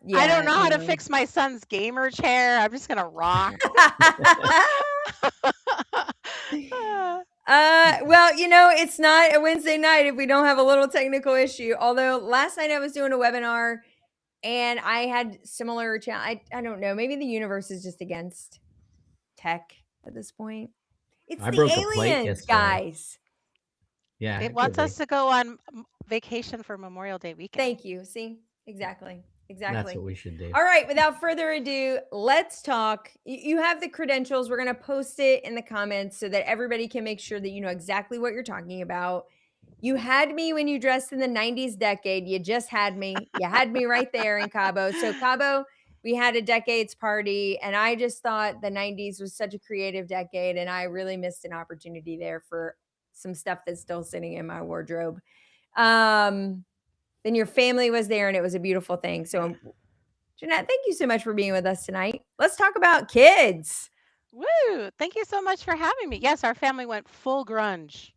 I don't Yeah, know how to no. fix my son's gamer chair. I'm just gonna rock. Well, it's not a Wednesday night if we don't have a little technical issue. Although last night I was doing a webinar and I had similar challenge. I don't know. Maybe the universe is just against tech at this point. It's I the broke a plate aliens, yesterday. guys. Yeah, It it could wants be. us to go on vacation for Memorial Day weekend. Thank you. See, exactly. That's what we should do. All right, without further ado, let's talk. You have the credentials. We're going to post it in the comments so that everybody can make sure that you know exactly what you're talking about. You had me when you dressed in the 90s decade. You just had me. You had me right there in Cabo. So, Cabo, we had a decades party, and I just thought the 90s was such a creative decade, and I really missed an opportunity there for some stuff that's still sitting in my wardrobe. Then your family was there, and it was a beautiful thing. So, Jeanette, thank you so much for being with us tonight. Let's talk about kids. Woo! Thank you so much for having me. Yes, our family went full grunge.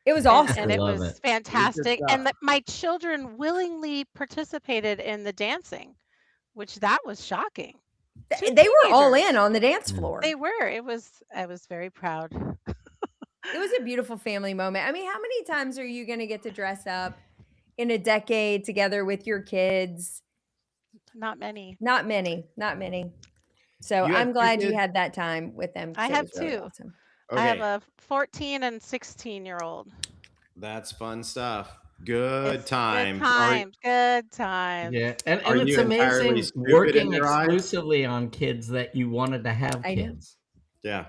It was And, awesome. and I it love was it. fantastic. And my children willingly participated in the dancing, which that was shocking. Two They were all teenagers. in on the dance floor. They were. I was very proud. It was a beautiful family moment. I mean, how many times are you going to get to dress up in a decade together with your kids? Not many. Not many. Not many. So You have I'm two glad you kids? had that time with them I because it have was really two. awesome. I have Okay, a 14 and 16-year-old. that's fun stuff. Good It's time. good times. Good times. Yeah, and Are it's you entirely amazing stupid in working your eyes? exclusively on kids that you wanted to have I know. kids. Yeah.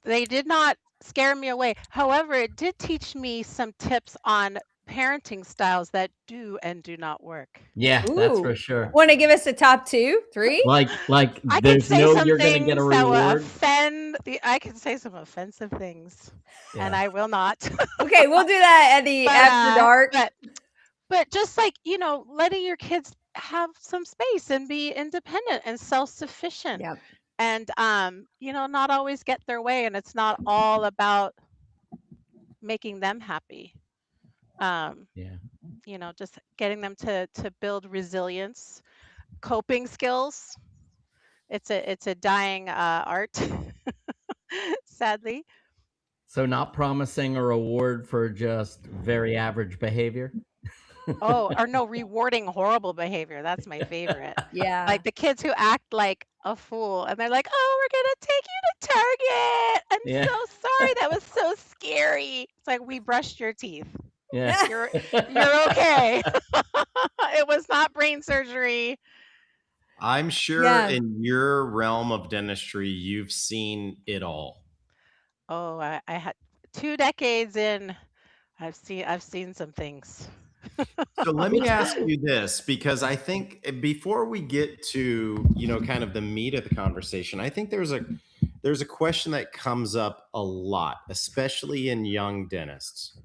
They did not scare me away. However, it did teach me some tips on parenting styles that do and do not work. Yeah, that's for Ooh. sure. Want to give us a top 2, 3? Like I could there's say no some you're gonna get a things that will reward. offend I could say some offensive things, and Yeah. I will not. Okay, we'll do that at the after dark. But just like, letting your kids have some space and be independent and self-sufficient. Yep. And not always get their way, and it's not all about making them happy. Yeah. Just getting them to build resilience, coping skills. It's a dying art, sadly. So not promising a reward for just very average behavior. Oh, or no, rewarding horrible behavior. That's my favorite. Yeah. Like the kids who act like a fool and they're like, "Oh, we're gonna take you to Target. I'm Yeah. so sorry. That was so scary." It's like, we brushed your teeth. Yeah. You're okay. It was not brain surgery. I'm sure Yeah. in your realm of dentistry, you've seen it all. Oh, I had 2 decades in. I've seen some things. So let me ask you this, because I think before we get to, kind of the meat of the conversation, I think there's a question that comes up a lot, especially in young dentists.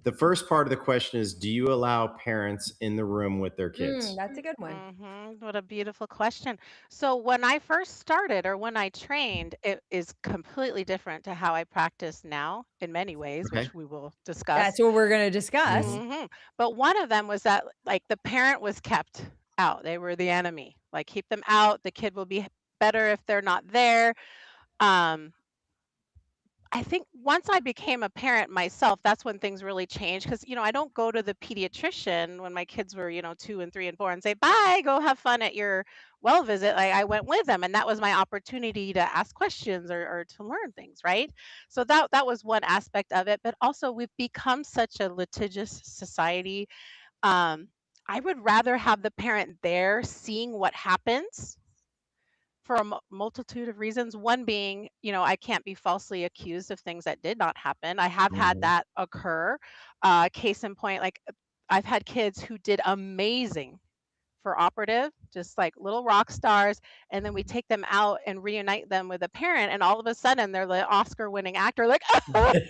The first part of the question is, do you allow parents in the room with their kids? That's a good one. What a beautiful question. So when I first started, or when I trained, it is completely different to how I practice now in many ways, Okay. which we will discuss. That's what we're going to discuss. But one of them was that, like, the parent was kept out. They were the enemy. Like, keep them out. The kid will be better if they're not there. I think once I became a parent myself, that's when things really changed. Because, I don't go to the pediatrician when my kids were, 2 and 3 and 4 and say, "Bye, go have fun at your well visit." Like, I went with them, and that was my opportunity to ask questions, or to learn things, right? So that was one aspect of it. But also, we've become such a litigious society. I would rather have the parent there seeing what happens for a multitude of reasons. One being, I can't be falsely accused of things that did not happen. I have had that occur. Case in point, like, I've had kids who did amazing for operative, just like little rock stars, and then we take them out and reunite them with a parent, and all of a sudden they're the Oscar-winning actor, like, it was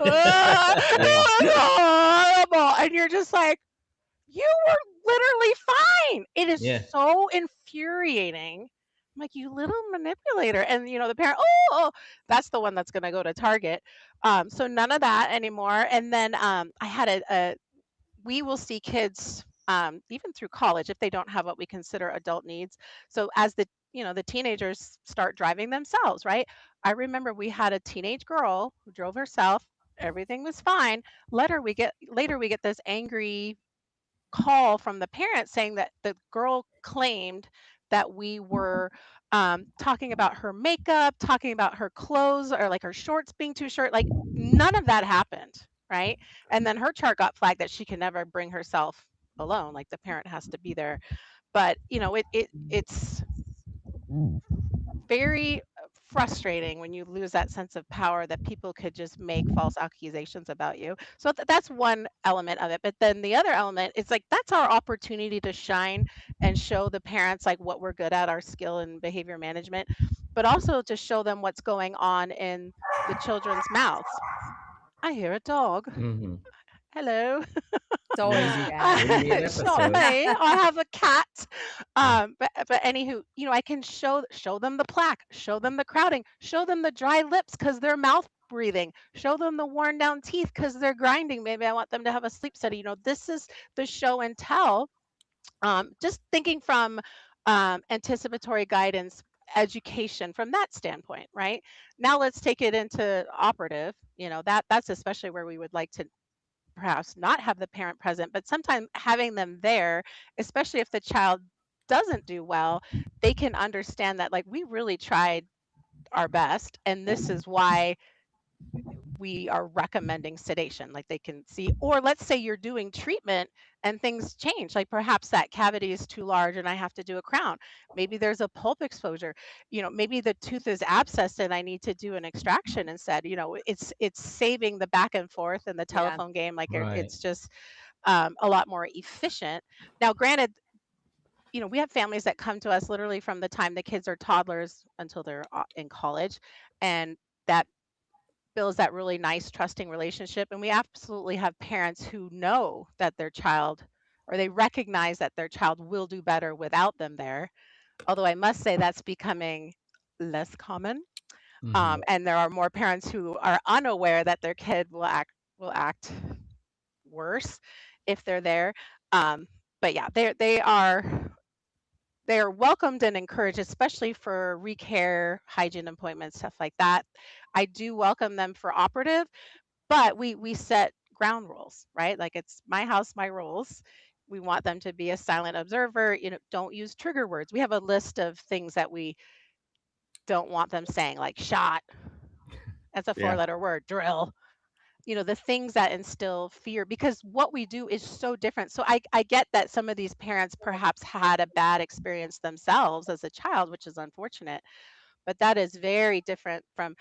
horrible, and you're just like, you were literally fine. It is so infuriating. I'm like, you little manipulator. And the parent, oh, that's the one that's going to go to Target. So none of that anymore. And then I had we will see kids even through college if they don't have what we consider adult needs. So as the teenagers start driving themselves, right? I remember we had a teenage girl who drove herself. Everything was fine. Later we get this angry call from the parents saying that the girl claimed that we were talking about her makeup, talking about her clothes, or like her shorts being too short. Like none of that happened, right? And then her chart got flagged that she can never bring herself alone. Like the parent has to be there. But it's very frustrating when you lose that sense of power that people could just make false accusations about you. So that's one element of it. But then the other element is like that's our opportunity to shine and show the parents like what we're good at, our skill in behavior management, but also to show them what's going on in the children's mouths. I hear a dog. Hmm. Hello. It's always Maybe bad. maybe an It's not episode. me. I have a cat. But anywho, I can show them the plaque, show them the crowding, show them the dry lips because they're mouth breathing, show them the worn down teeth because they're grinding. Maybe I want them to have a sleep study. This is the show and tell. Just thinking from anticipatory guidance education from that standpoint, right? Now let's take it into operative. That's especially where we would like to perhaps not have the parent present, but sometimes having them there, especially if the child doesn't do well, they can understand that like we really tried our best and this is why we are recommending sedation. Like they can see, or let's say you're doing treatment and things change, like perhaps that cavity is too large and I have to do a crown. Maybe there's a pulp exposure. Maybe the tooth is abscessed and I need to do an extraction instead. It's saving the back and forth in the Yeah. telephone game. Like Right. it's just a lot more efficient. Now granted, we have families that come to us literally from the time the kids are toddlers until they're in college, and that builds that really nice trusting relationship. And we absolutely have parents who know that their child, or they recognize that their child will do better without them there. Although I must say that's becoming less common. Mhm. And there are more parents who are unaware that their kid will act worse if they're there. But yeah, they are welcomed and encouraged, especially for recare, hygiene appointments, stuff like that. I do welcome them for operative, but we set ground rules, right? Like it's my house, my rules. We want them to be a silent observer. Don't use trigger words. We have a list of things that we don't want them saying, like shot. That's a Yeah. four-letter word. Drill. The things that instill fear, because what we do is so different. So I get that some of these parents perhaps had a bad experience themselves as a child, which is unfortunate, but that is very different from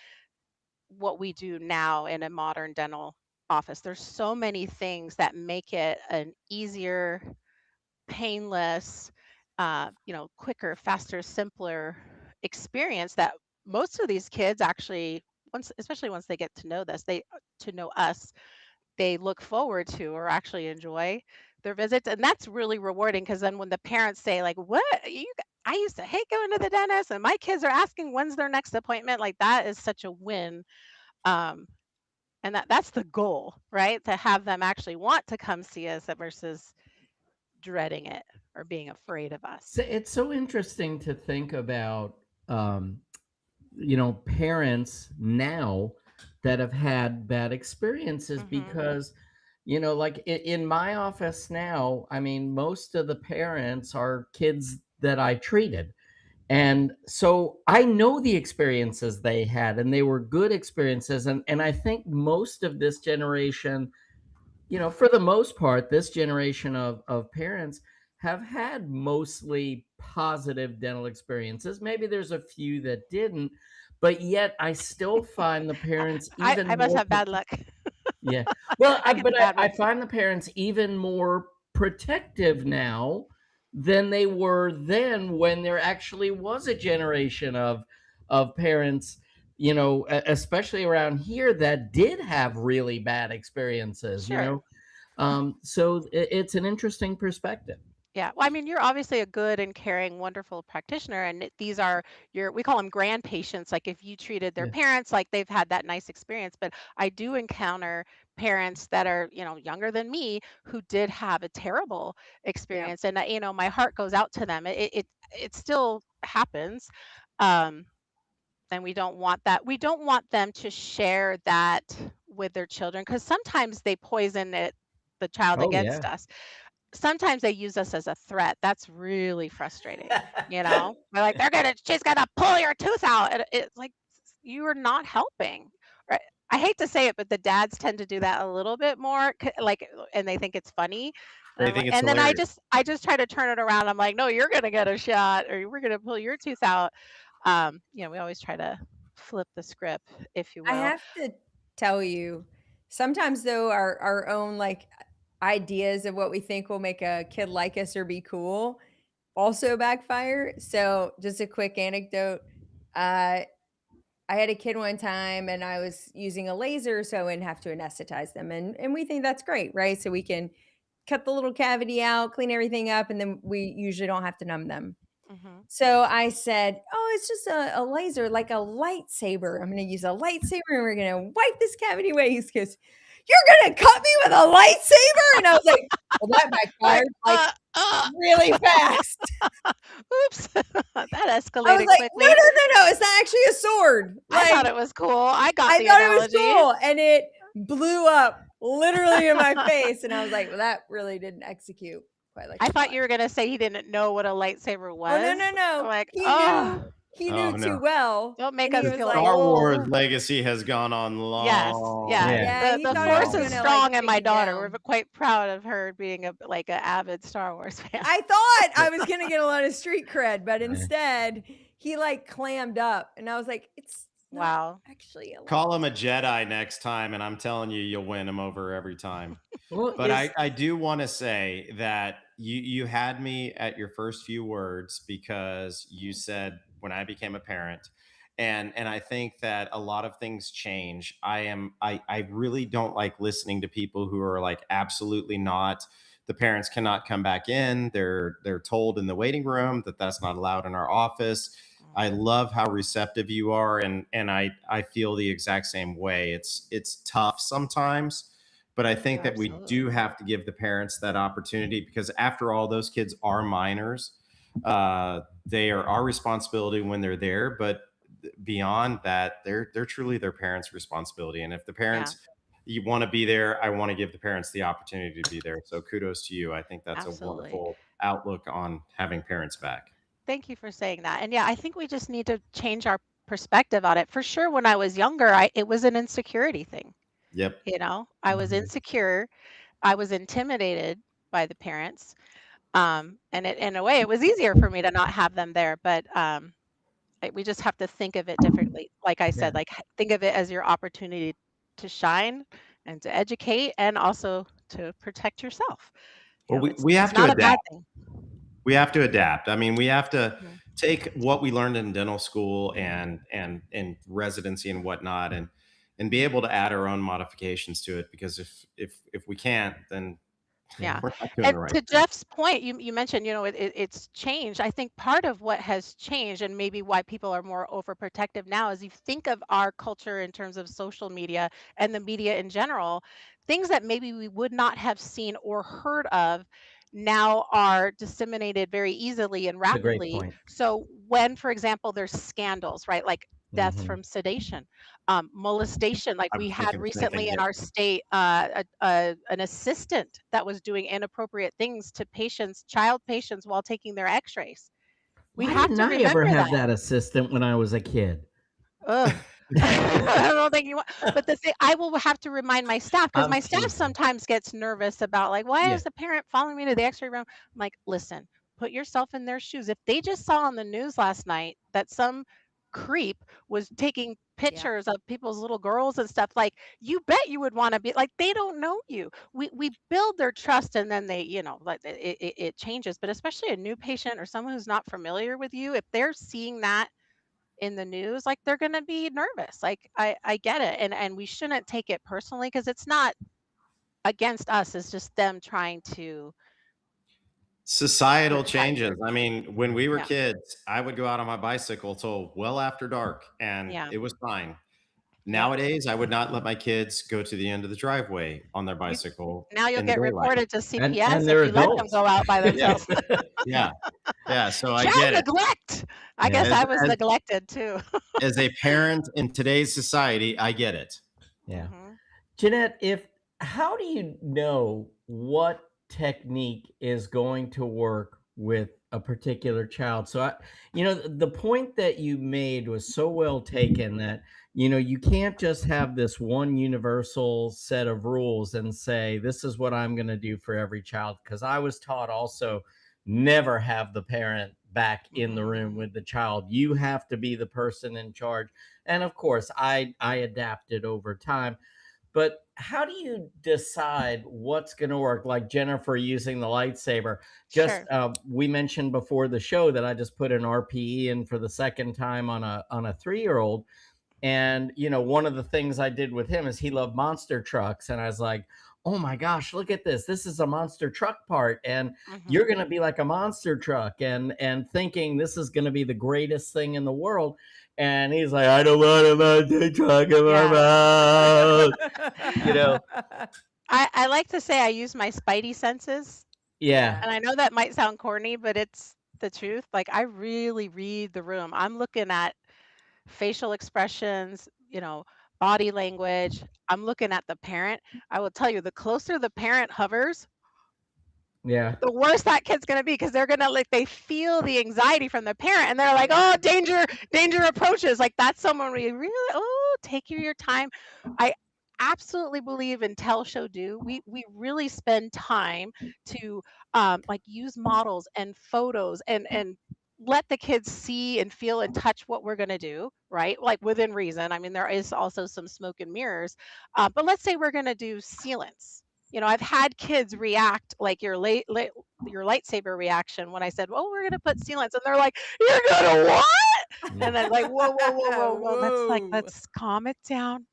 what we do now in a modern dental office. There's so many things that make it an easier, painless, quicker, faster, simpler experience that most of these kids actually, especially once they get to know to know us, they look forward to or actually enjoy their visits. And that's really rewarding because then when the parents say, like, I used to hate going to the dentist and my kids are asking when's their next appointment, like that is such a win. Um, and that's the goal, right? To have them actually want to come see us versus dreading it or being afraid of us. So it's so interesting to think about, um, parents now that have had bad experiences Hmm. because, like in my office now, I mean, most of the parents are kids that I treated. And so I know the experiences they had, and they were good experiences. And I think most of this generation, for the most part, this generation of parents have had mostly positive dental experiences. Maybe there's a few that didn't, but yet I still find the parents I even must more have bad luck. yeah. Well, I get the bad I ones. find the parents even more protective now than they were then, when there actually was a generation of parents, especially around here, that did have really bad experiences, Sure. So it's an interesting perspective. Yeah. Well, I mean, you're obviously a good and caring, wonderful practitioner, and these are we call them grand patients. Like if you treated their Yeah. parents like they've had that nice experience. But I do encounter parents that are, younger than me who did have a terrible Yeah. experience, and my heart goes out to them. It still happens. Um, and we don't want that. We don't want them to share that with their children because sometimes they poison the child Oh against yeah. us. Sometimes they use us as a threat. That's really frustrating. They're like, she's gonna pull your tooth out. And it's like, you are not helping. Right? I hate to say it, but the dads tend to do that a little bit more, and they think it's funny. They think it's And then I hilarious. just, I just try to turn it around. I'm like, no, you're gonna get a shot, or we're gonna pull your tooth out. We always try to flip the script, if you I will. have to tell you, sometimes though, our own like ideas of what we think will make a kid like us or be cool also backfire. So, just a quick anecdote. Uh, I had a kid one time and I was using a laser so I wouldn't have to anesthetize them. And we think that's great, right? So we can cut the little cavity out, clean everything up, and then we usually don't have to numb them. Hmm. So I said, "Oh, it's just a laser, like a lightsaber. I'm gonna use a lightsaber and we're gonna wipe this cavity away." He goes, "You're gonna cut me with a lightsaber?" And I was like, "Well, that Like, backfired like really fast." oops, that I was escalated like, "No, no, quickly. no, no! It's not actually a sword." I thought Like it was cool. I got I the thought it was analogy. cool, and it blew up literally in my face, and I was like, "Well, that really didn't execute quite like I I thought thought." you were gonna say he didn't know what a lightsaber Oh, no, was. no, no. Like, He oh, knew he Oh knew no. too well, don't make and he us The was feel like, Star Wars old. legacy has gone on Yes, yeah. long. Yeah. yeah, The he the thought I force was is gonna, like, strong in take my me daughter. We're down. quite proud of her being a avid Star Wars fan. I thought I was gonna get a lot of street cred, but Yeah. instead, he, like, clammed up, and I was like, "It's not Wow. actually a Call him a lightsaber." Jedi next time, and I'm telling you, you'll win him over every time. Well, But is I do want to say that you had me at your first few words because you said when I became a parent, and I think that a lot of things change. I really don't like listening to people who are like absolutely not. The parents cannot come back in. They're told in the waiting room that that's not allowed in our office. I Mhm. love how receptive you are, and I feel the exact same way. It's tough sometimes, but I think that we do Absolutely. have to give the parents that opportunity because after all, those kids are minors. They are our responsibility when they're there, but beyond that, they're truly their parents' responsibility. And if the Yeah, parents you want to be there, I want to give the parents the opportunity to be there. So kudos to you. I think that's a absolutely. wonderful outlook on having parents back. Thank you for saying that. And yeah, I think we just need to change our perspective on it. For sure, when I was younger, it was an insecurity thing. Yep. I was Mhm. insecure. I was intimidated by the parents. And in a way, it was easier for me to not have them there. But we just have to think of it differently. Like I Yeah. said, think of it as your opportunity to shine and to educate and also to protect yourself. Well, we, It's we it's have to not a bad adapt. thing. We have to adapt. I mean, we have to Mhm. take what we learned in dental school and residency and whatnot, and be able to add our own modifications to it. Because if we can't, then Yeah. we're not doing And the right to thing. Jeff's point, you mentioned, it's changed. I think part of what has changed and maybe why people are more overprotective now is you think of our culture in terms of social media and the media in general, things that maybe we would not have seen or heard of now are disseminated very easily and It's a great rapidly. point. So when, for example, there's scandals, right? Like deaths Mhm. from sedation, molestation, like I we was had thinking the same thing. recently in Yep. our state, an assistant that was doing inappropriate things to child patients while taking their x-rays. We Why have didn't to I ever remember have that. that assistant when I was a kid? Ugh. I don't think you want, but the thing, I will have to remind my staff because I'm my staff teasing. sometimes gets nervous about, like, why Yeah. is the parent following me to the x-ray room? I'm like, listen, put yourself in their shoes. If they just saw on the news last night that some creep was taking Yeah. pictures of people's little girls and stuff, like, you bet you would want to be like, they don't know you. We build their trust, and then they, like, it changes. But especially a new patient or someone who's not familiar with you, if they're seeing that in the news, like, they're going to be nervous. Like, I get it. And we shouldn't take it personally because it's not against us. It's just them trying to Societal It's gotten changes. I mean, when we were yeah, kids, I would go out on my bicycle till well after dark, and yeah, it was fine. yep. Nowadays, I would not let my kids go to the end of the driveway on their You bicycle now you'll in the get daylight. reported to And CPS if they're you let them adults. go out by Yeah, themselves. yeah, yeah. So I Child get it. neglect. I Yeah. guess As I was as neglected too. as a parent in today's society, I get it. Yeah. Mhm. Jeanette, if how do you know what technique is going to work with a particular child? So the point that you made was so well taken that you can't just have this one universal set of rules and say this is what I'm going to do for every child, because I was taught also never have the parent back in the room Mhm. with the child. You have to be the person in charge. And of course, I adapted over time. But how do you decide what's going to work? Like Jennifer using the lightsaber. Just Sure. we mentioned before the show that I just put an RPE in for the second time on a 3-year-old, and one of the things I did with him is he loved monster trucks, and I was like, "Oh my gosh, look at this! This is a monster truck part, and you're Mhm. going to be like a monster truck," and thinking this is going to be the greatest thing in the world. And he's like, "I don't want a monster truck in my Yeah. mouth." You know, I like to say I use my spidey senses, yeah, and I know that might sound corny, but it's the truth. Like, I really read the room. I'm looking at facial expressions, body language. I'm looking at the parent. I will tell you, the closer the parent hovers, yeah, the worse that kid's gonna be because they're gonna like they feel the anxiety from the parent and they're like, Yeah. oh, danger approaches. Like that's someone where you really, take your time. I absolutely believe in tell, show, do. We really spend time to like use models and photos and let the kids see and feel and touch what we're going to do, right? Like within reason. I mean, there is also some smoke and mirrors, but let's say we're going to do sealants. I've had kids react like your lightsaber reaction when I said, "Oh, we're gonna put sealants," and they're like, "You're gonna what?" yeah. And I'm like, "Whoa, whoa, whoa, whoa, whoa! Whoa. Let's calm it down.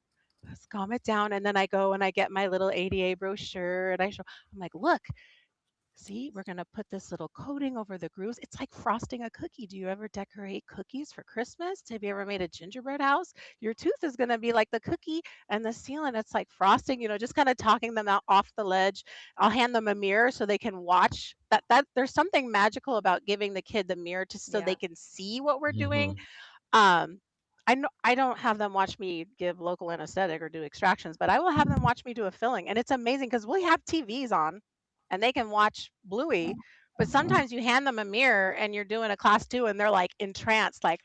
Let's calm it down." And then I go and I get my little ADA brochure and I show. I'm like, "Look, see, we're going to put this little coating over the grooves. It's like frosting a cookie. Do you ever decorate cookies for Christmas? Have you ever made a gingerbread house? Your tooth is going to be like the cookie and the sealant. It's like frosting, just kind of talking them out off the ledge. I'll hand them a mirror so they can watch that there's something magical about giving the kid the mirror so they Yeah. can see what we're doing. Mhm. Um, I know I don't have them watch me give local anesthetic or do extractions, but I will have them watch me do a filling, and it's amazing because we have TVs on, and they can watch Bluey. But sometimes you hand them a mirror and you're doing a class 2, and they're like entranced, like,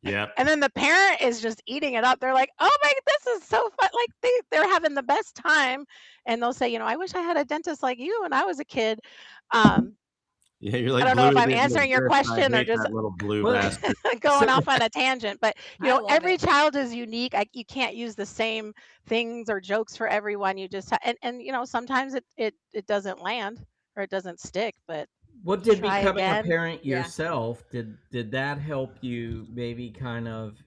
Yep. and then the parent is just eating it up. They're like, "Oh my, this is so fun!" Like they're having the best time, and they'll say, "I wish I had a dentist like you when I was a kid." Um, Yeah, you're I like don't know if Bluey I'm didn't answering your exist. I question or hate just that little blue Well, bastard. so going off on a tangent, but I love every it. child is unique. You can't use the same things or jokes for everyone. You just and sometimes it doesn't land or it doesn't stick, but what you did try becoming a again. parent Yeah. yourself did that help you maybe kind of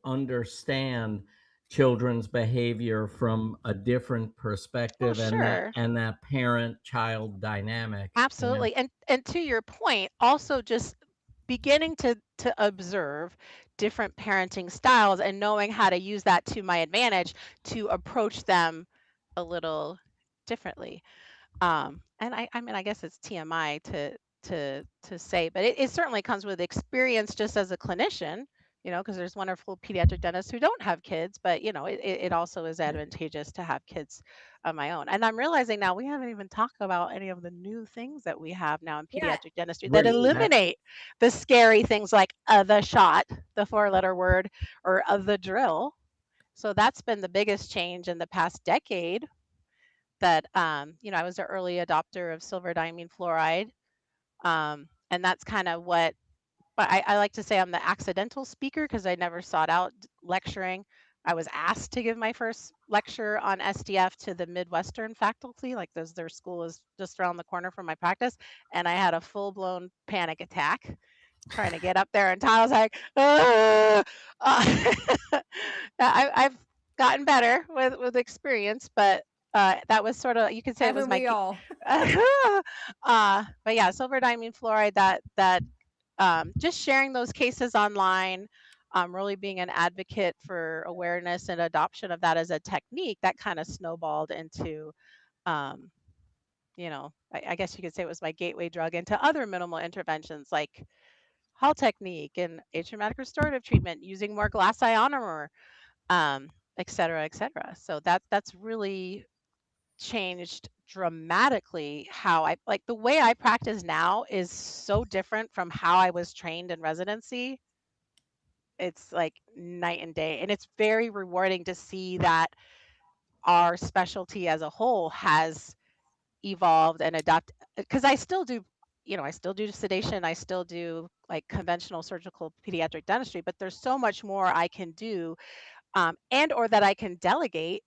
understand children's behavior from a different Oh, perspective, and that sure. parent child dynamic, Absolutely. And to your point, also just beginning to observe different parenting styles and knowing how to use that to my advantage to approach them a little differently. And I mean, I guess it's TMI to say, but it certainly comes with experience just as a clinician, because there's wonderful pediatric dentists who don't have kids, but it also is advantageous to have kids of my own. And I'm realizing now we haven't even talked about any of the new things that we have now in Yeah. pediatric dentistry that where's that? eliminate the scary things like the shot, the 4-letter word, or the drill. So that's been the biggest change in the past decade that I was an early adopter of silver diamine fluoride, and that's kind of what. But I like to say I'm the accidental speaker because I never sought out lecturing. I was asked to give my first lecture on SDF to the Midwestern faculty, like their school is just around the corner from my practice, and I had a full blown panic attack trying to get up there, and I was like, "Ah!" uh, I've gotten better with experience, but That was sort of, you could say it was Haven't my we all? but yeah, silver diamine fluoride, that just sharing those cases online, really being an advocate for awareness and adoption of that as a technique, that kind of snowballed into, um, I guess you could say it was my gateway drug into other minimal interventions like Hall technique and atraumatic restorative treatment, using more glass ionomer, et cetera, et cetera. So that's really changed dramatically how I like the way I practice now is so different from how I was trained in residency. It's like night and day. And it's very rewarding to see that our specialty as a whole has evolved and adopted, because I still do, I still do sedation, I still do like conventional surgical pediatric dentistry, but there's so much more I can do, and or that I can delegate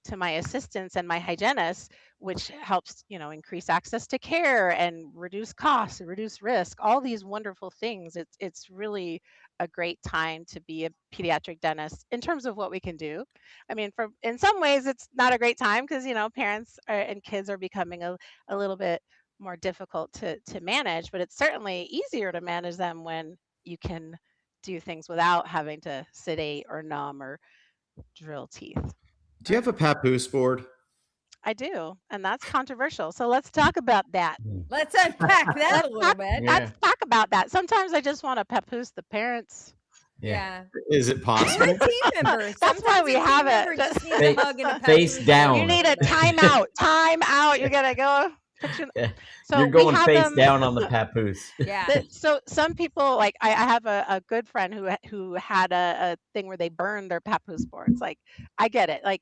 to my assistants and my hygienists, which helps, increase access to care and reduce costs and reduce risk, all these wonderful things. It's really a great time to be a pediatric dentist in terms of what we can do. I mean, in some ways it's not a great time because, parents and kids are becoming a little bit more difficult to manage, but it's certainly easier to manage them when you can do things without having to sedate or numb or drill teeth. Do you have a papoose board? I do, and that's controversial. So let's talk about that. Let's unpack that a little bit. Yeah. Let's talk about that. Sometimes I just want to papoose the parents. Yeah. Is it possible? We're a team members. That's why Sometimes we a team have member it. just needs a hug and a Face papoose. down. You need a timeout. Time out. You're gonna go. Yeah. So You're we going have face them. down on the papoose. Yeah. So some people, like I have a good friend who had a thing where they burned their papoose boards. Like, I get it. Like,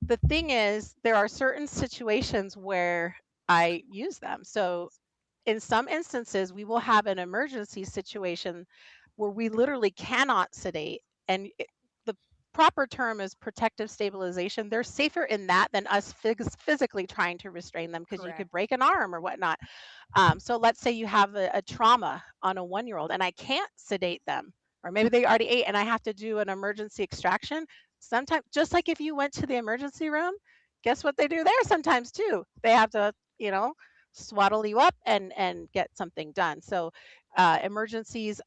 the thing is, there are certain situations where I use them. So in some instances, we will have an emergency situation where we literally cannot sedate, and the proper term is protective stabilization. They're safer in that than us physically trying to restrain them, because you could Correct. break an arm or whatnot. So let's say you have a trauma on a 1-year-old and I can't sedate them, or maybe they already ate and I have to do an emergency extraction. Sometimes, just like if you went to the emergency room, guess what they do there sometimes too? They have to, swaddle you up and get something done. So emergencies,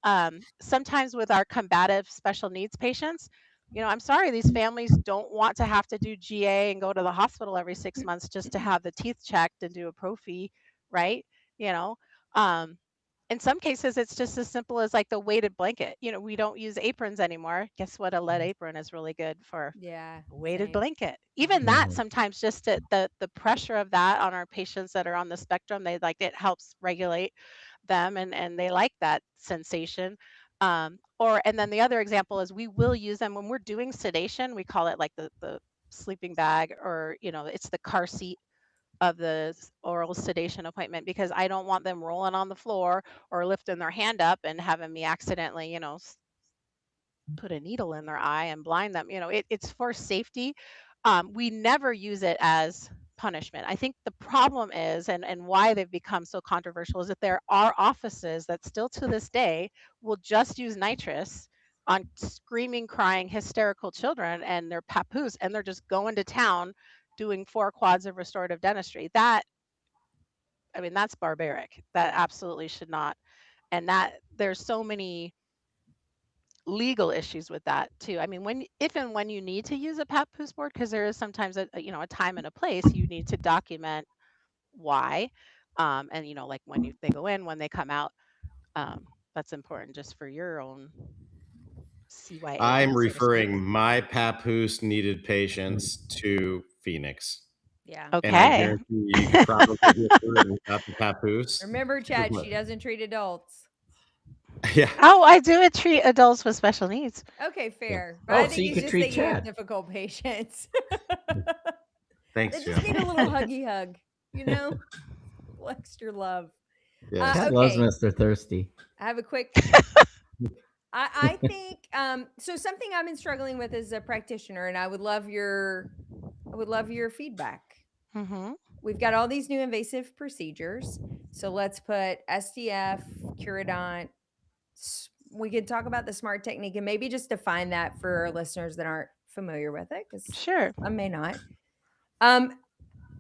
sometimes with our combative special needs patients, I'm sorry, these families don't want to have to do GA and go to the hospital every 6 months just to have the teeth checked and do a prophy, right? you know um in some cases it's just as simple as like the weighted blanket. We don't use aprons anymore. Guess what? A lead apron is really good for Yeah. a weighted Same. blanket. Even that, Mhm. sometimes just the pressure of that on our patients that are on the spectrum, they like, it helps regulate them, and they like that sensation. And then the other example is, we will use them when we're doing sedation. We call it like the sleeping bag, or it's the car seat of the oral sedation appointment, because I don't want them rolling on the floor or lifting their hand up and having me accidentally, put a needle in their eye and blind them. It's for safety. We never use it as punishment. I think the problem is, and why they've become so controversial, is that there are offices that still to this day will just use nitrous on screaming, crying, hysterical children and their papoose, and they're just going to town doing 4 quads of restorative dentistry. That's barbaric. That absolutely should not. And that there's so many legal issues with that too. If and when you need to use a papoose board, because there is sometimes a time and a place, you need to document why. And like when they go in, when they come out, that's important just for your own CYA I'm so to speak. referring my papoose needed patients to Phoenix. Yeah. And I Okay. guarantee you could probably get through it without the papoose. Remember, Chad, she doesn't treat adults. Yeah. Oh, I do treat adults with special needs. Okay, fair. But Oh, I so think you it's could just treat that you have Chad. difficult patients. Thanks, They just Jim. need a little huggy hug, little extra love. Yes. Chad loves Okay. Mr. Thirsty. I have a quick. I think so. Something I've been struggling with as a practitioner, and I would love your feedback. Mm-hmm. We've got all these new invasive procedures, so let's put SDF, Curodont. We could talk about the SMART technique and maybe just define that for our listeners that aren't familiar with it, because Sure. I may not.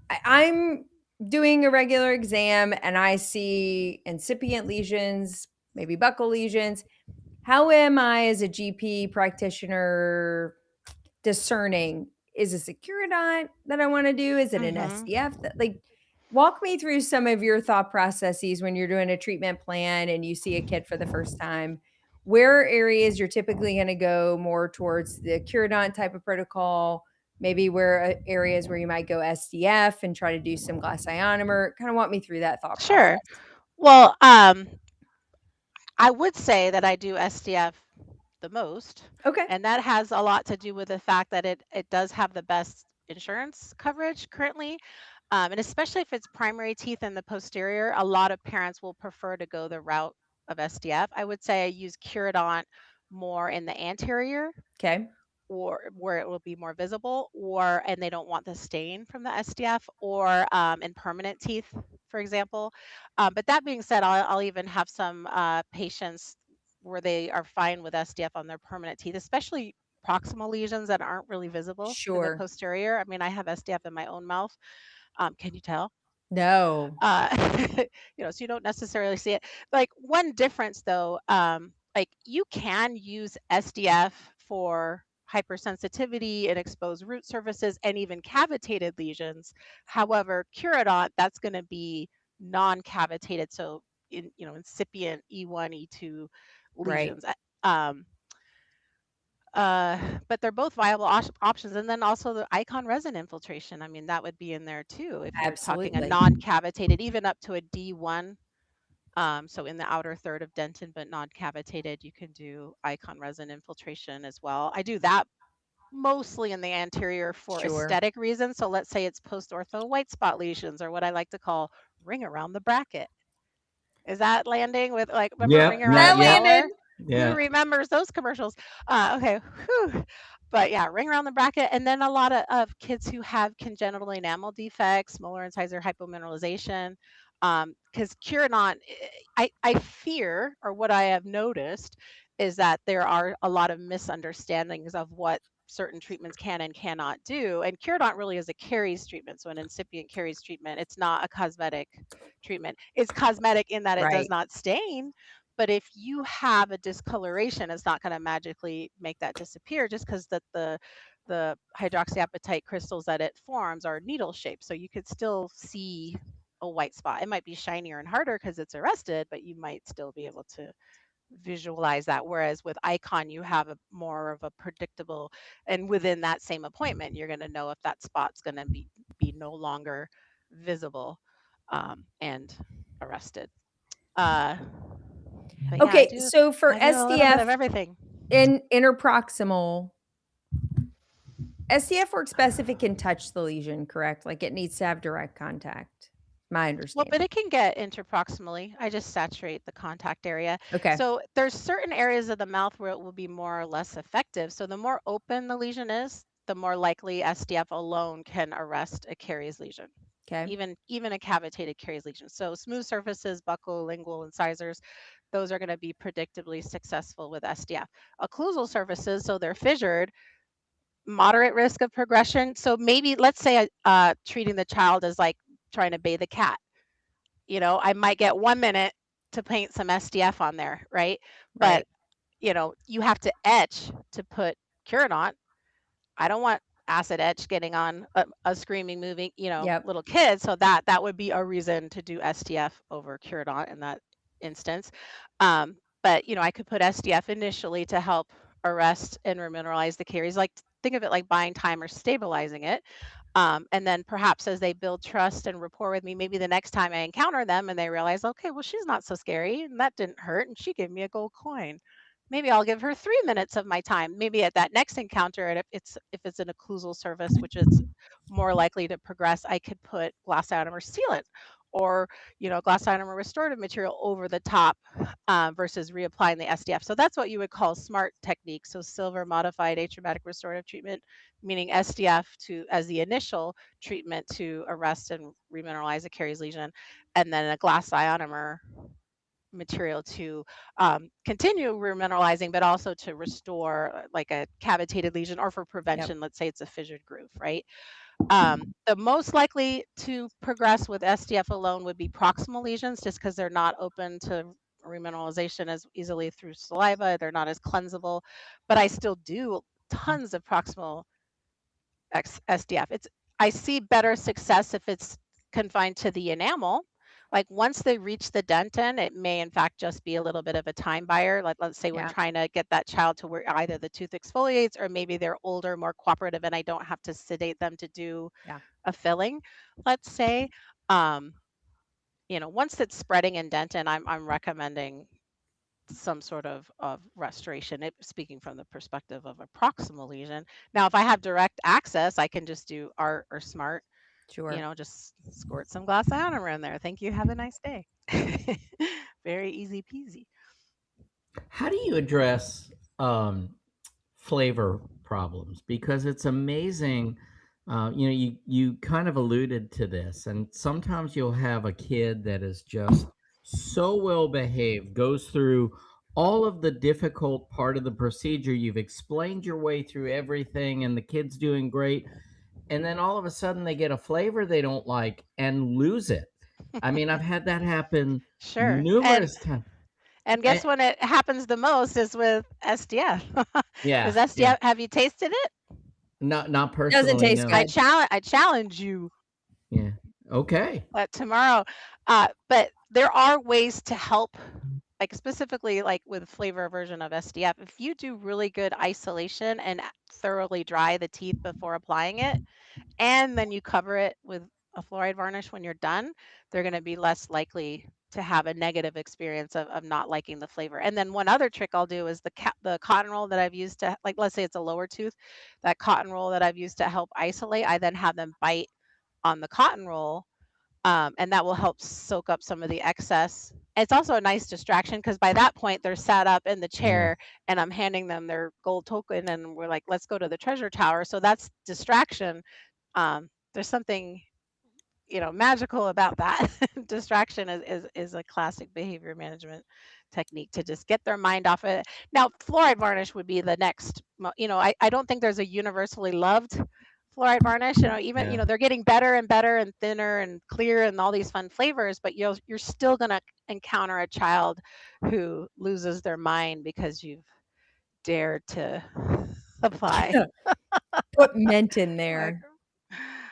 I'm doing a regular exam and I see incipient lesions, maybe buccal lesions. How am I as a GP practitioner discerning? Is this a curodont that I want to do? Is it an Mhm. SDF? Like, walk me through some of your thought processes when you're doing a treatment plan and you see a kid for the first time. Where are areas you're typically going to go more towards the curodont type of protocol? Maybe where areas where you might go SDF and try to do some glass ionomer. Kind of walk me through that thought process. Sure. Well, I would say that I do SDF the most, Okay. and that has a lot to do with the fact that it does have the best insurance coverage currently. And especially if it's primary teeth in the posterior, a lot of parents will prefer to go the route of SDF. I would say I use Curodont more in the anterior, Okay. or where it will be more visible, or and they don't want the stain from the SDF, or in permanent teeth, for example. But that being said, I'll even have some patients where they are fine with SDF on their permanent teeth, especially proximal lesions that aren't really visible in the Sure. posterior. I mean, I have SDF in my own mouth. Can you tell? No. uh so you don't necessarily see it. Like, one difference though, like, you can use SDF for hypersensitivity and exposed root surfaces and even cavitated lesions. However, Curodont, that's going to be non-cavitated, so incipient E1 E2 Right. lesions. um but they're both viable options. And then also the icon resin infiltration. I mean, that would be in there too if you're talking a Absolutely. non-cavitated, even up to a D1. So in the outer third of dentin, but non-cavitated, you can do icon resin infiltration as well. I do that mostly in the anterior for Sure. aesthetic reasons. So let's say it's post-ortho white spot lesions, or what I like to call ring around the bracket. Is that landing with, like, remember Yep. Ring Around No, the That yep. landed. Tower? Who Yeah. remembers those commercials? Okay. Whew. But yeah, Ring Around the Bracket. And then a lot of kids who have congenital enamel defects, molar incisor hypomineralization. Because Curodont, I fear, or what I have noticed, is that there are a lot of misunderstandings of what certain treatments can and cannot do. And Curodont really is a caries treatment. So an incipient caries treatment, it's not a cosmetic treatment. It's cosmetic in that it does Right. not stain, but if you have a discoloration, it's not going to magically make that disappear, just because the hydroxyapatite crystals that it forms are needle shaped. So you could still see a white spot. It might be shinier and harder because it's arrested, but you might still be able to visualize that. Whereas with Icon, you have a more of a predictable, and within that same appointment, you're going to know if that spot's going to be no longer visible, and arrested. But yeah, Okay, so for I do a little bit of SDF everything. in interproximal, SDF works best if it can touch the lesion, correct? Like, it needs to have direct contact. My Well, understanding. but it can get interproximally. I just saturate the contact area. Okay. So there's certain areas of the mouth where it will be more or less effective. So the more open the lesion is, the more likely SDF alone can arrest a caries lesion, Okay. even a cavitated caries lesion. So smooth surfaces, buccal, lingual incisors, those are going to be predictably successful with SDF. Occlusal surfaces, so they're fissured, moderate risk of progression. So maybe, let's say, treating the child as like trying to bathe a cat. I might get 1 minute to paint some SDF on there, right? But, Right. you have to etch to put Curodont. I don't want acid etch getting on a screaming, moving, Yep. little kid. So that would be a reason to do SDF over Curodont in that instance. But, I could put SDF initially to help arrest and remineralize the caries. Like, think of it like buying time or stabilizing it. And then perhaps as they build trust and rapport with me, maybe the next time I encounter them and they realize, okay, well, she's not so scary and that didn't hurt and she gave me a gold coin. Maybe I'll give her 3 minutes of my time. Maybe at that next encounter, and if it's an occlusal surface, which is more likely to progress, I could put glass ionomer sealant, or glass ionomer restorative material over the top, versus reapplying the SDF. So that's what you would call SMART technique. So silver modified atraumatic restorative treatment, meaning SDF as the initial treatment to arrest and remineralize a caries lesion, and then a glass ionomer material to continue remineralizing, but also to restore, like a cavitated lesion, or for prevention. Let's say it's a fissured groove, right? The most likely to progress with SDF alone would be proximal lesions, just because they're not open to remineralization as easily through saliva. They're not as cleansable, but I still do tons of proximal SDF. I see better success if it's confined to the enamel. Like once they reach the dentin, it may in fact just be a little bit of a time buyer. Like let's say we're Yeah. trying to get that child to where either the tooth exfoliates or maybe they're older, more cooperative, and I don't have to sedate them to do Yeah. a filling, let's say. Once it's spreading in dentin, I'm recommending some sort of restoration, speaking from the perspective of a proximal lesion. Now, if I have direct access, I can just do art or smart, Sure. just squirt some glass ionomer in there. Thank you. Have a nice day. Very easy peasy. How do you address flavor problems? Because it's amazing. You kind of alluded to this, and sometimes you'll have a kid that is just so well behaved, goes through all of the difficult part of the procedure. You've explained your way through everything, and the kid's doing great. And then all of a sudden they get a flavor they don't like and lose it. I mean, I've had that happen Sure. numerous times. And guess when it happens the most is with SDF. Yeah. Is SDF, have you tasted it? Not personally. Doesn't taste no. good. I challenge you. Yeah. Okay. Tomorrow. But there are ways to help, like specifically like with flavor aversion of SDF. If you do really good isolation and thoroughly dry the teeth before applying it, and then you cover it with a fluoride varnish when you're done, they're going to be less likely to have a negative experience of not liking the flavor. And then one other trick I'll do is the cotton roll that I've used to, like, let's say it's a lower tooth, that cotton roll that I've used to help isolate, I then have them bite on the cotton roll, and that will help soak up some of the excess. It's also a nice distraction because by that point they're sat up in the chair and I'm handing them their gold token and we're like, let's go to the treasure tower. So that's distraction. There's something magical about that. Distraction is a classic behavior management technique to just get their mind off it. Now, fluoride varnish would be the next. I don't think there's a universally loved fluoride varnish. Even they're getting better and better and thinner and clear and all these fun flavors, but you're still gonna encounter a child who loses their mind because you've dared to apply. Put mint in there.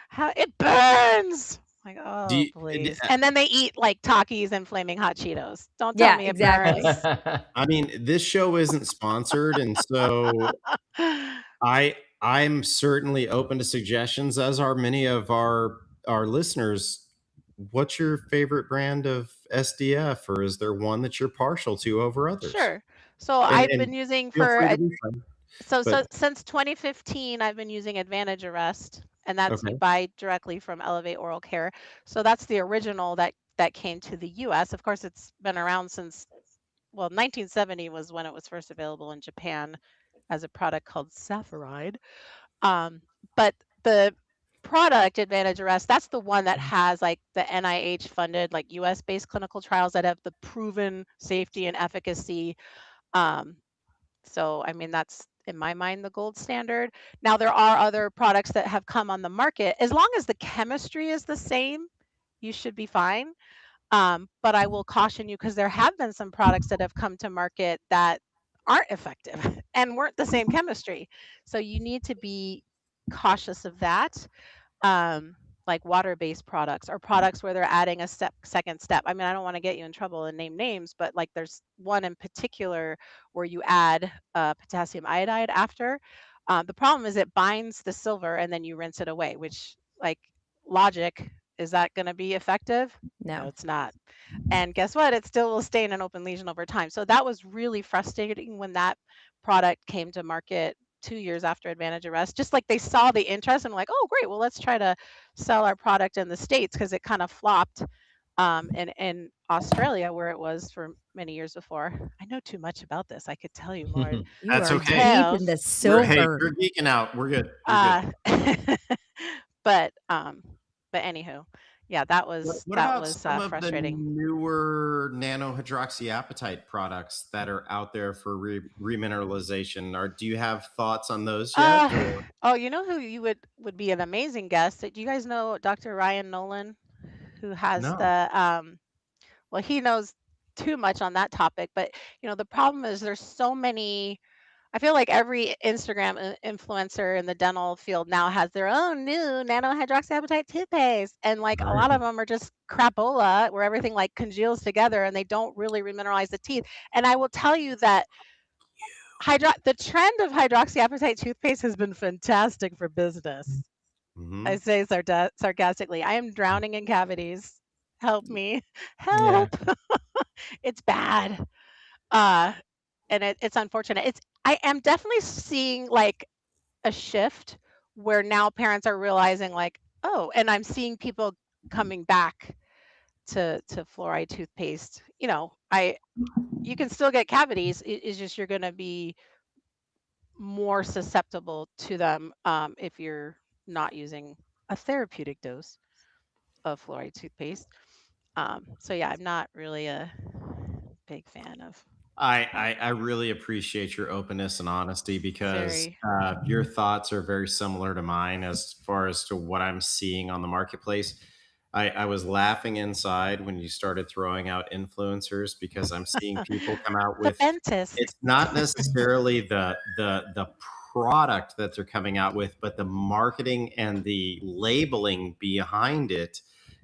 How it burns. Like, oh, Do you- please. And then they eat like Takis and flaming hot Cheetos. Don't tell me it burns. I mean, this show isn't sponsored, and so I'm certainly open to suggestions, as are many of our listeners. What's your favorite brand of SDF, or is there one that you're partial to over others? Since 2015, I've been using Advantage Arrest, and that's you buy directly from Elevate Oral Care. So that's the original that came to the US. Of course, it's been around since 1970 was when it was first available in Japan as a product called Safaride. But the product Advantage Arrest, that's the one that has like the NIH funded, like US based clinical trials that have the proven safety and efficacy. So, I mean, that's in my mind the gold standard. Now, there are other products that have come on the market. As long as the chemistry is the same, you should be fine. But I will caution you because there have been some products that have come to market that aren't effective and weren't the same chemistry. So you need to be cautious of that. Like water-based products or products where they're adding a second step. I mean, I don't want to get you in trouble and name names, but like there's one in particular where you add potassium iodide after. The problem is it binds the silver and then you rinse it away, which, like, logic, is that going to be effective? No, it's not. And guess what? It still will stain an open lesion over time. So that was really frustrating when that product came to market 2 years after Advantage Arrest. Just like they saw the interest and like, oh, great, well, let's try to sell our product in the States, because it kind of flopped in Australia, where it was for many years before. I know too much about this. I could tell you more. That's okay. Deep in the silver. We're geeking out. We're good. But anywho, Yeah, that What, was what that about was some of the frustrating. newer nanohydroxyapatite products that are out there for remineralization? Or do you have thoughts on those yet? Uh, oh, you know who you would be an amazing guest? Do you guys know Dr. Ryan Nolan, who has No. the well, he knows too much on that topic, but the problem is there's so many. I feel like every Instagram influencer in the dental field now has their own new nanohydroxyapatite toothpaste, and like a lot of Right. them are just crapola, where everything like congeals together and they don't really remineralize the teeth. And I will tell you that the trend of hydroxyapatite toothpaste has been fantastic for business. I Mhm. say sarcastically. I am drowning in cavities. Help me. Yeah. Help. It's bad. Uh, and it's unfortunate. I am definitely seeing like a shift where now parents are realizing like, oh, and I'm seeing people coming back to fluoride toothpaste. You can still get cavities. It's just you're going to be more susceptible to them if you're not using a therapeutic dose of fluoride toothpaste. So yeah, I'm not really a big fan of I really appreciate your openness and honesty because very. your thoughts are very similar to mine as far as to what I'm seeing on the marketplace. I was laughing inside when you started throwing out influencers because I'm seeing people come out The with, Bentist. it's not necessarily the product that they're coming out with, but the marketing and the labeling behind it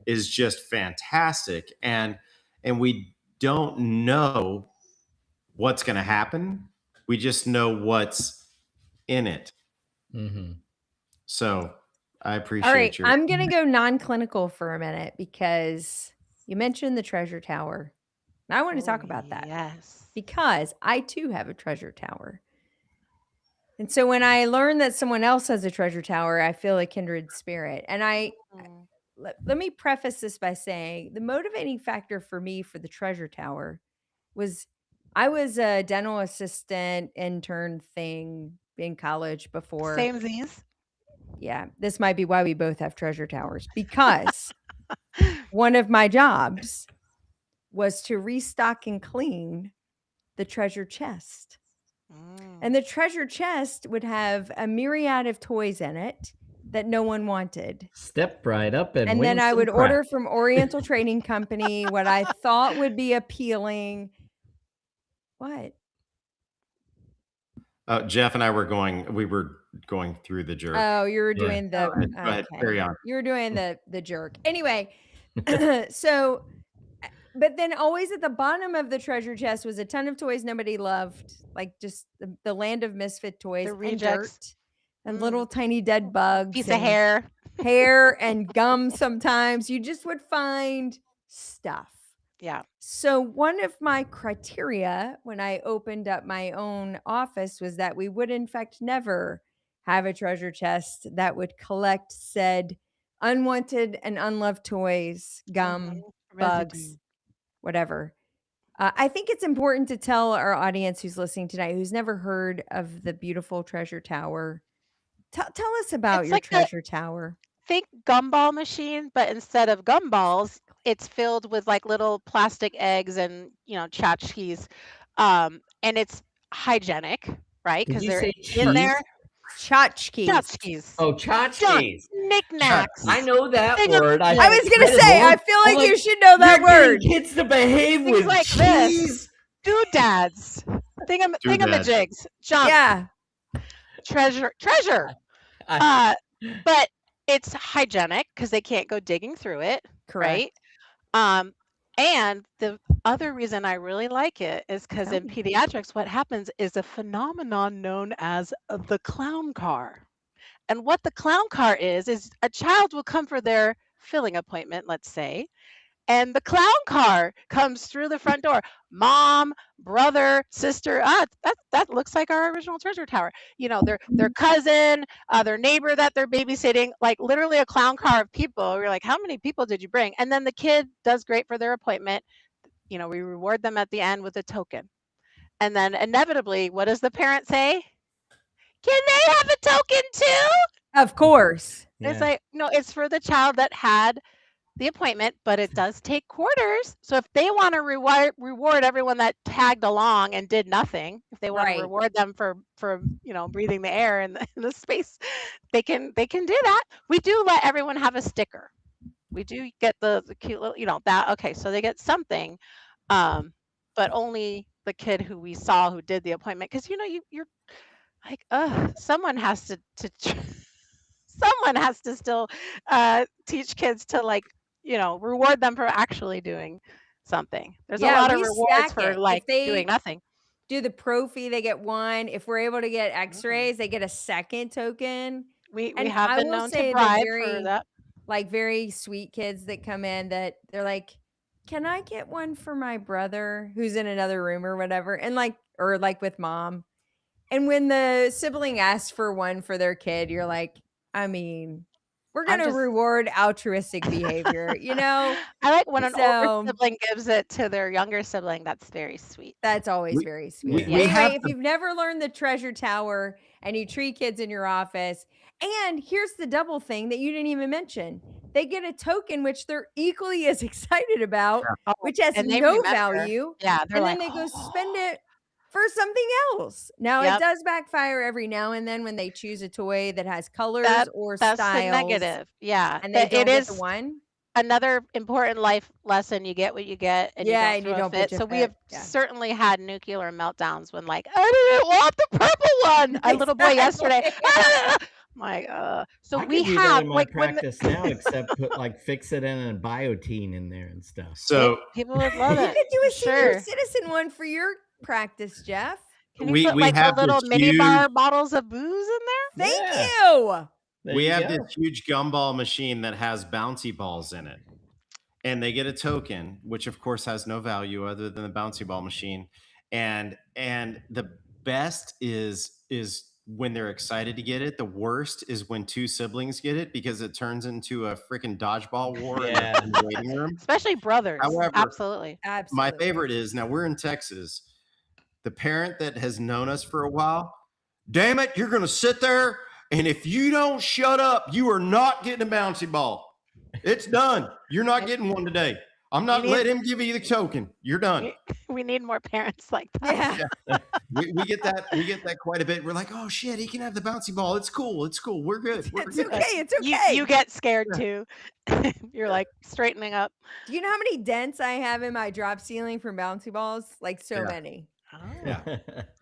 is just fantastic. And we don't know what's going to happen. We just know what's in it. Hmm. So I All right, appreciate your. I'm going to go non-clinical for a minute because you mentioned the treasure tower. And I want to Oh, talk about that yes. because I too have a treasure tower. And so when I learn that someone else has a treasure tower, I feel a kindred spirit. And Mm. let me preface this by saying the motivating factor for me for the treasure tower was I was a dental assistant intern thing in college before. Same these. Yeah, this might be why we both have treasure towers because one of my jobs was to restock and clean the treasure chest. And Mm. the treasure chest would have a myriad of toys in it that no one wanted. Step right up and And win then I some would crap. order from Oriental Trading Company what I thought would be appealing. What? Jeff and I we were going through the jerk. Oh, you were Yeah. doing the Go ahead, carry on. You were doing the jerk. Anyway, so but then always at the bottom of the treasure chest was a ton of toys nobody loved, like just the land of misfit toys The and rejects. dirt and little tiny dead bugs Piece of and hair. hair and gum sometimes. You just would find stuff. Yeah. So one of my criteria when I opened up my own office was that we would in fact never have a treasure chest that would collect said unwanted and unloved toys, gum, bugs, Residue. whatever. I think it's important to tell our audience who's listening tonight, who's never heard of the beautiful treasure tower. Tell us about It's your like the treasure tower. fake gumball machine, but instead of gumballs, it's filled with like little plastic eggs and tchotchkes. And it's hygienic, right? Did Because you they're say in cheese? there. Tchotchkes. Tchotchkes. Oh, Junk, tchotchkes. knicknacks. I know that Thing of word. I jigs. was gonna read it say, I home. feel I'm like you should know you're that getting word. kids to behave Things with like cheese. this. Doodads. Doodad. Thingamajigs. Junk. Yeah. Treasure. I- But it's hygienic because they can't go digging through it, right? Correct. And the other reason I really like it is because Tell in me. pediatrics, what happens is a phenomenon known as the clown car. And what the clown car is a child will come for their filling appointment, let's say, and the clown car comes through the front door. Mom, brother, sister. That looks like our original treasure tower. Their cousin, their neighbor that they're babysitting. Like literally a clown car of people. You're like, how many people did you bring? And then the kid does great for their appointment. We reward them at the end with a token. And then inevitably, what does the parent say? Can they have a token too? Of course. It's yeah. like, no, it's for the child that had the appointment, but it does take quarters. So if they want to reward everyone that tagged along and did nothing, if they want to Right. reward them for breathing the air in the space, they can do that. We do let everyone have a sticker. We do get the cute little, that okay, so they get something, but only the kid who we saw who did the appointment, because you're like, someone has to someone has to still teach kids to reward them for actually doing something. There's a Yeah, lot of we rewards stack for it. like If doing they nothing. do the pro fee, they get one. If we're able to get X-rays, they get a second token. We And have I been will known to say the bribe for that. very sweet kids that come in that they're like, "Can I get one for my brother who's in another room or whatever?" And or with mom. And when the sibling asks for one for their kid, you're like, I mean, we're I'm gonna just reward altruistic behavior, I like when an older So sibling gives it to their younger sibling. That's very sweet. that's always We very we, sweet. we Anyway, have if the you've never learned the treasure tower and you treat kids in your office, and here's the double thing that you didn't even mention. They get a token which they're equally as excited about, Oh, which has and they no remember. value, Yeah, they're and like, then they go spend oh, it for something else. Now, it yep. does backfire every now and then when they choose a toy that has colors That or that's the styles negative. Yeah, and they it don't get the is one. another important life lesson. You get what you get, and you Yeah, don't and you throw a don't fit. pitch a So we fit. have Yeah. certainly had nuclear meltdowns when, like, I didn't want the purple one. Our little boy yesterday. Exactly. My so I we could do that have in my like when practice now, except put fix it in a biotine in there and stuff. So people would love You it could do for a senior sure. citizen one for your practice, Jeff. Can you we put we like the have little this mini huge bar bottles of booze in there? Thank Yeah, you. there we you have go. this huge gumball machine that has bouncy balls in it. And they get a token, which of course has no value other than the bouncy ball machine. And the best is when they're excited to get it. The worst is when two siblings get it, because it turns into a freaking dodgeball war in Yeah. the waiting room. Especially brothers. However, Absolutely. my Absolutely. favorite is, now we're in Texas, the parent that has known us for a while. Damn it, you're going to sit there, and if you don't shut up, you are not getting a bouncy ball. It's done. You're not getting one today. I'm not need- letting him give you the token. You're done. We need more parents like that. Yeah. We get that. We get that quite a bit. We're like, oh shit, he can have the bouncy ball. It's cool. It's cool. We're good. We're It's good. okay. It's okay. You get scared too. You're like straightening up. Do you know how many dents I have in my drop ceiling from bouncy balls? Like so Yeah. many. Oh. Yeah.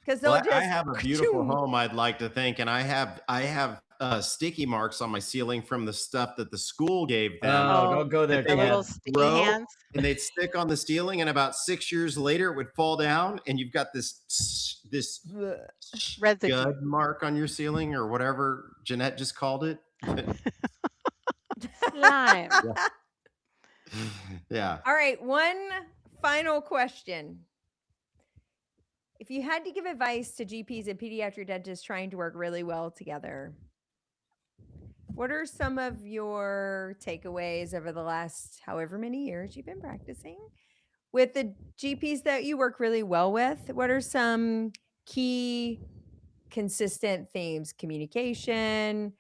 Because they'll Well, just I have a beautiful ka-choom. home, I'd like to think, and I have sticky marks on my ceiling from the stuff that the school gave them. Oh, don't go there, The little Ted. sticky Throw, hands. and they'd stick on the ceiling, and about 6 years later, it would fall down, and you've got this Bleh. Residue. scud mark on your ceiling, or whatever Jeanette just called it. Slime. Yeah. All right, one final question. If you had to give advice to GPs and pediatric dentists trying to work really well together, what are some of your takeaways over the last however many years you've been practicing with the GPs that you work really well with? What are some key consistent themes? Communication,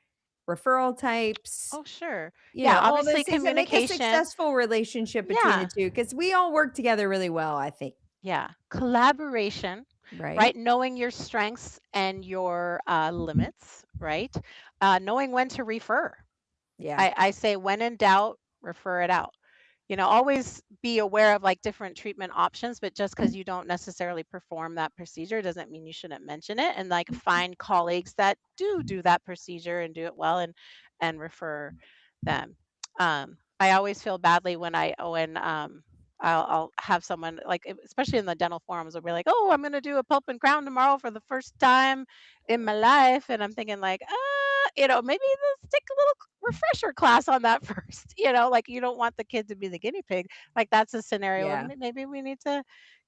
referral types, Oh, sure. you Yeah, know, all obviously those things that make a communication. successful relationship between Yeah. the two, because we all work together really well, I think. Yeah. Collaboration, Right. right? Knowing your strengths and your limits, right? Knowing when to refer. Yeah. I say when in doubt, refer it out. Always be aware of like different treatment options, but just because you don't necessarily perform that procedure doesn't mean you shouldn't mention it, and like find colleagues that do that procedure and do it well, and refer them. I always feel badly when I'll have someone like, especially in the dental forums, will be like, oh, I'm going to do a pulp and crown tomorrow for the first time in my life. And I'm thinking like, maybe let's take a little refresher class on that first. Like you don't want the kid to be the guinea pig. Like that's a scenario. Yeah. Maybe we need to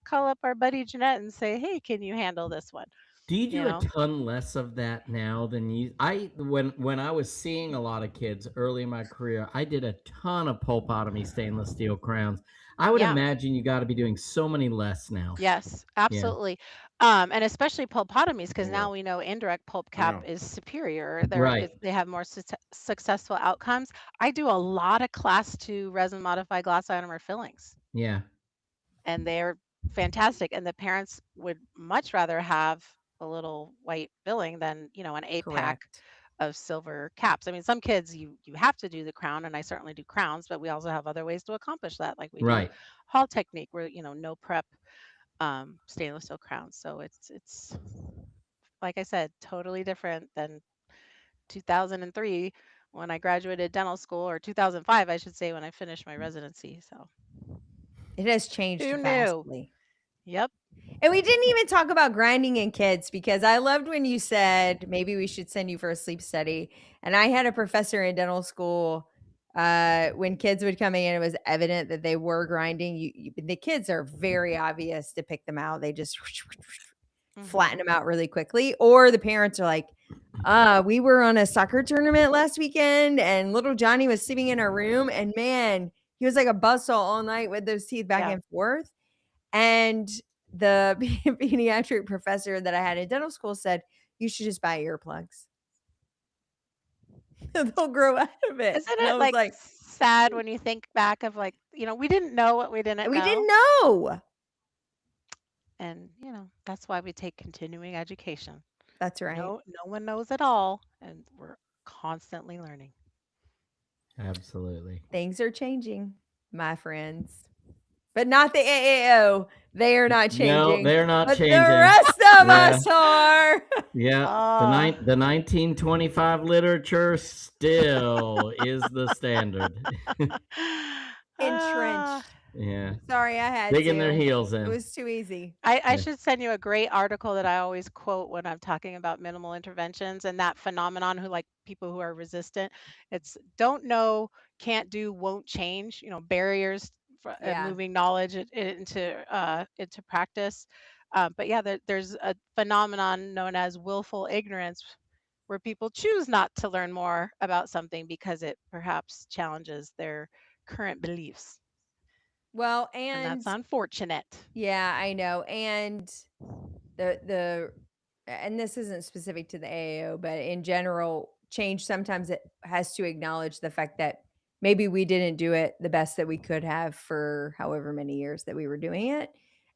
call up our buddy Jeanette and say, hey, can you handle this one? Do you you do a know? ton less of that now than when I was seeing a lot of kids early in my career, I did a ton of pulpotomy stainless steel crowns. I would Yeah. imagine you got to be doing so many less now. Yes, Yeah. absolutely. And especially pulpotomies, because Yeah. now we know indirect pulp cap Yeah. is superior. Right. They have more successful outcomes. I do a lot of class 2 resin modified glass ionomer fillings, Yeah. and they're fantastic. And the parents would much rather have a little white filling than, an 8-pack Correct. of silver caps. I mean, some kids you have to do the crown, and I certainly do crowns, but we also have other ways to accomplish that, like we do Right. Hall technique, where no prep stainless steel crowns. So it's like I said, totally different than 2003 when I graduated dental school, or 2005, I should say, when I finished my residency. So It has changed who knew? vastly. Yep. And we didn't even talk about grinding in kids, because I loved when you said maybe we should send you for a sleep study. And I had a professor in dental school, when kids would come in, it was evident that they were grinding. The kids are very obvious to pick them out. They just flatten them out really quickly. Or the parents are like, we were on a soccer tournament last weekend and little Johnny was sleeping in our room, and man, he was like a buzzsaw all night with those teeth back Yeah. and forth. And the pediatric professor that I had in dental school said, you should just buy earplugs. They'll grow out of it. Isn't And I it was like like, sad when you think back of, like, we didn't know what we didn't we know. didn't know. And that's why we take continuing education. That's right. No one knows it all, and we're constantly learning. Absolutely. Things are changing, my friends. But not the AAO. They are not changing. No, they're not but changing. the rest of Yeah. us are. Yeah. The 1925 literature still is the standard. Entrenched. Yeah. Sorry, I had Digging their to. heels in. It was too easy. I Yeah. should send you a great article that I always quote when I'm talking about minimal interventions and that phenomenon, like people who are resistant. It's don't know, can't do, won't change, barriers for Yeah. moving knowledge into practice. But yeah, there's a phenomenon known as willful ignorance, where people choose not to learn more about something because it perhaps challenges their current beliefs. Well, And and that's unfortunate. yeah, I know. And and this isn't specific to the AAO, but in general, change sometimes it has to acknowledge the fact that maybe we didn't do it the best that we could have for however many years that we were doing it.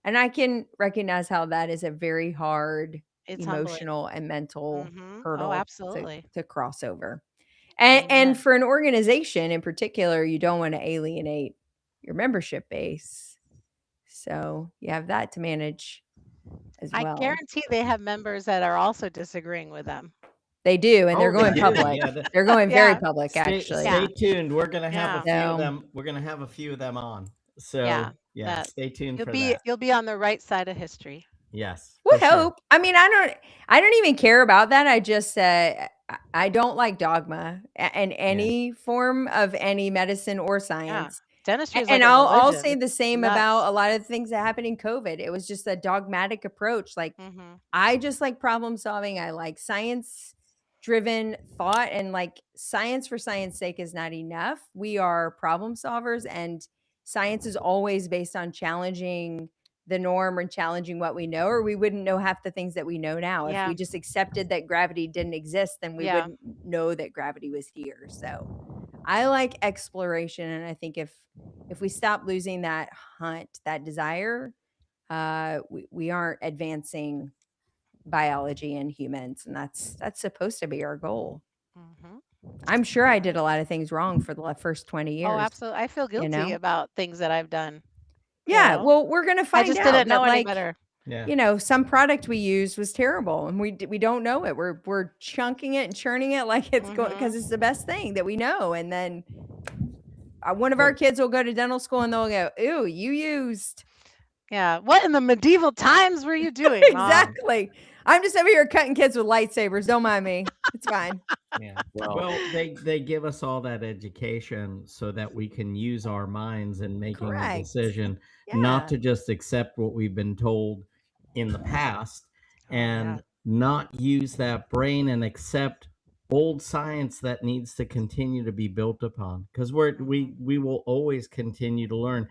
And I can recognize how that is a very hard It's humbling. emotional and mental Oh, hurdle absolutely. to cross over. And Amen. for an organization in particular, you don't want to alienate your membership base. So you have that to manage as I well. guarantee they have members that are also disagreeing with them. They do, and they're Oh, going they do. public. Yeah, They're going very Yeah. public, actually. Stay tuned. We're gonna have a few Yeah. of them. We're gonna have a few of them on. So Yeah, yeah, that- stay tuned You'll for be that. you'll be on the right side of history. Yes. We for sure. hope. I mean, I don't even care about that. I just I don't like dogma in any form of any medicine or science. Dentistry is And like a I'll religion. say the same nuts. about a lot of things that happened in COVID. It was just a dogmatic approach. Like Mhm. I just like problem solving. I like science driven thought, and like science for science sake is not enough. We are problem solvers, and science is always based on challenging the norm and challenging what we know, or we wouldn't know half the things that we know now. If Yeah. we just accepted that gravity didn't exist, then we Yeah. wouldn't know that gravity was here. So I like exploration, and I think if we stop losing that hunt, that desire, we aren't advancing biology and humans, and that's supposed to be our goal. Mhm. I'm sure I did a lot of things wrong for the first 20 years. Oh, absolutely. I feel guilty know? about things that I've done. Yeah, know? well, we're gonna I find just out didn't know that, any like, better. Yeah. some product we used was terrible, and we don't know it. We're chunking it and churning it like it's going because it's the best thing that we know, and then one of our kids will go to dental school and they'll go, "Ooh, you used." Yeah. What in the medieval times were you doing, Mom? Exactly. I'm just over here cutting kids with lightsabers. Don't mind me. It's fine. Yeah. Well, they give us all that education so that we can use our minds in making a Correct. decision, Yeah. not to just accept what we've been told in the past. Oh, yeah. And not use that brain and accept old science that needs to continue to be built upon, because we will always continue to learn.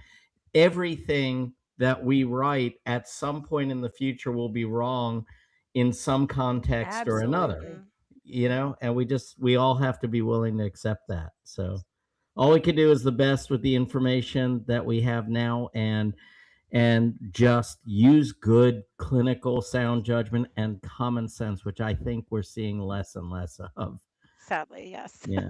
Everything that we write at some point in the future will be wrong in some context or another, Absolutely. and we all have to be willing to accept that. So all we can do is the best with the information that we have now, and just use good clinical sound judgment and common sense, which I think we're seeing less and less of. Sadly, yes. Yeah.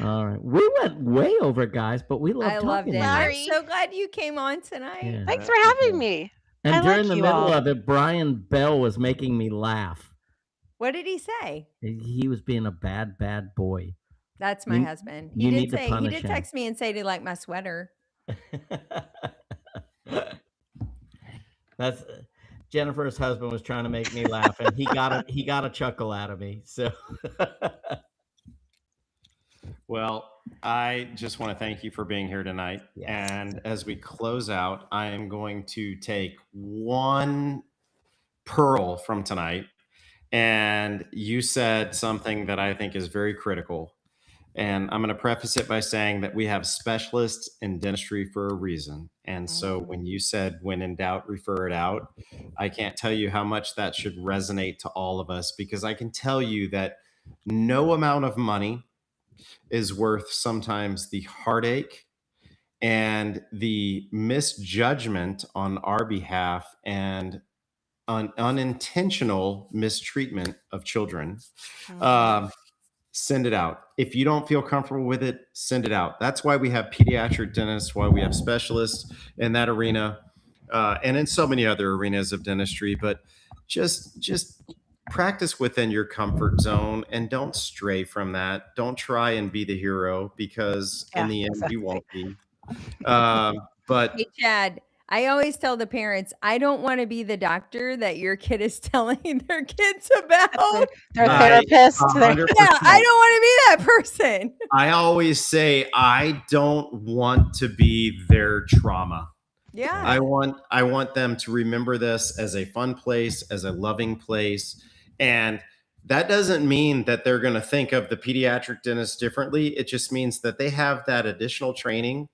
All right. We went way over, guys, but we love I talking loved to it. you. I'm Sorry. so glad you came on tonight. Yeah. Thanks for having me. And I during like the you middle all. of it, Brian Bell was making me laugh. What did he say? He was being a bad boy. That's my husband. He you did need to say he punish did him. text me and say he liked my sweater. That's Jennifer's husband was trying to make me laugh, and he got a chuckle out of me. So Well, I just want to thank you for being here tonight. Yes. And as we close out, I am going to take one pearl from tonight. And you said something that I think is very critical. And I'm going to preface it by saying that we have specialists in dentistry for a reason. And so when you said, when in doubt, refer it out, I can't tell you how much that should resonate to all of us, because I can tell you that no amount of money is worth sometimes the heartache and the misjudgment on our behalf and unintentional mistreatment of children. Send it out. If you don't feel comfortable with it, send it out. That's why we have pediatric dentists, why we have specialists in that arena, and in so many other arenas of dentistry. But just practice within your comfort zone and don't stray from that. Don't try and be the hero, because in the end, you won't be. But Hey, Chad, I always tell the parents, I don't want to be the doctor that your kid is telling their kids about. Their therapist. 100%. Yeah, I don't want to be that person. I always say I don't want to be their trauma. Yeah. I want them to remember this as a fun place, as a loving place. And that doesn't mean that they're going to think of the pediatric dentist differently. It just means that they have that additional training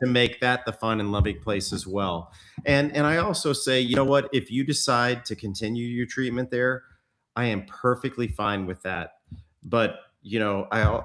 to make that the fun and loving place as well. And I also say, you know what, if you decide to continue your treatment there, I am perfectly fine with that. But, I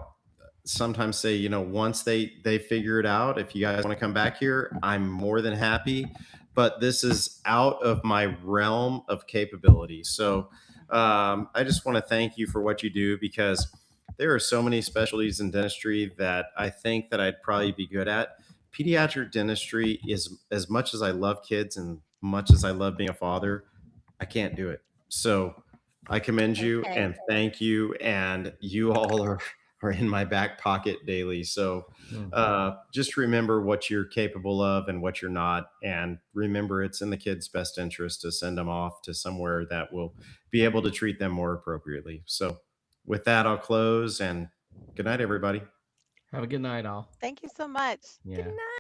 sometimes say, once they figure it out, if you guys want to come back here, I'm more than happy. But this is out of my realm of capability. So I just want to thank you for what you do, because there are so many specialties in dentistry that I think that I'd probably be good at. Pediatric dentistry is, as much as I love kids and much as I love being a father, I can't do it. So I commend you and thank you. And you all are in my back pocket daily. So just remember what you're capable of and what you're not. And remember, it's in the kids' best interest to send them off to somewhere that will be able to treat them more appropriately. So with that, I'll close, and good night, everybody. Have a good night, all. Thank you so much. Yeah. Good night.